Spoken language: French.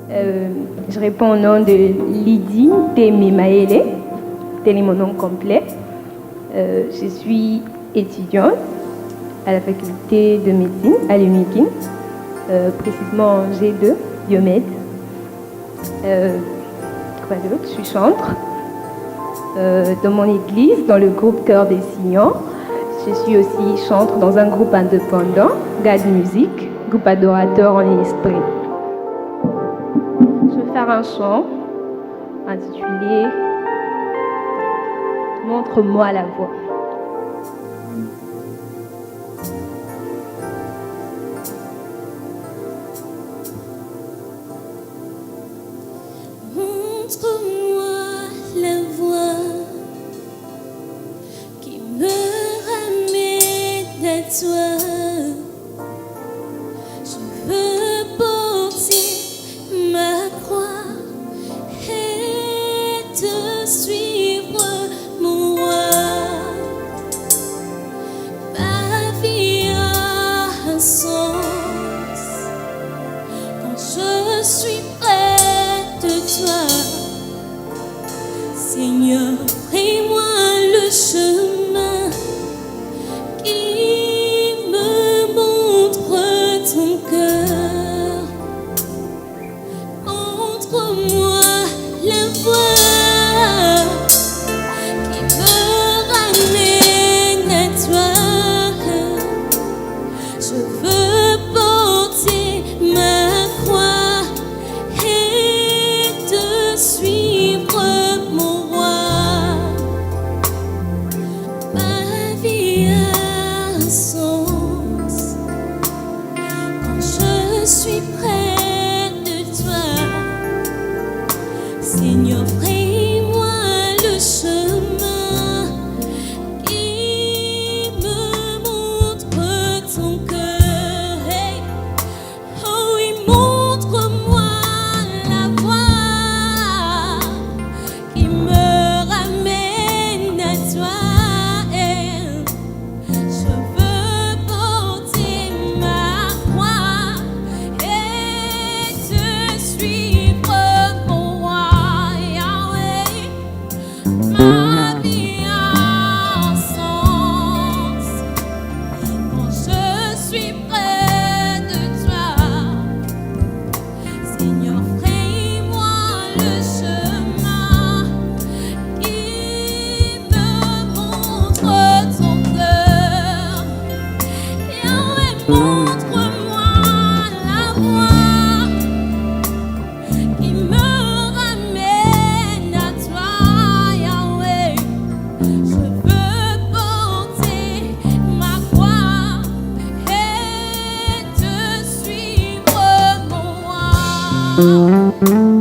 Je réponds au nom de Lydie Temi Maele, tel est mon nom complet. Je suis étudiante à la faculté de médecine à l'UNIKIN, précisément en G2, Biomède. Quoi d'autre? Je suis chantre dans mon église, dans le groupe Chœur des Signants. Je suis aussi chantre dans un groupe indépendant, God Music, groupe adorateur en esprit. Je vais faire un chant intitulé Montre-moi la voie. Montre-moi la voie qui me ramène à toi. Je veux porter ma croix et te suivre, mon roi. Ma vie a un sens quand je suis près de toi. Seigneur, fais-moi le chemin qui me montre ton cœur. Montre-moi la voie qui me ramène à toi. Je veux porter ma croix et te suivre, mon roi. Ma vie a un sens quand je suis près de toi. Seigneur, fais-moi le chemin qui me montre ton cœur. Hey. Oh oui, montre-moi la voie qui me ramène à toi. Hey. Je veux porter ma croix et te suivre, mon roi. Yahweh. Ma vie a un sens quand je suis près de toi. Seigneur, fais-moi le chemin qui me montre ton cœur. Yahweh, montre-moi la voie qui me ramène à toi. Yahweh, je veux porter ma croix et te suivre, mon roi.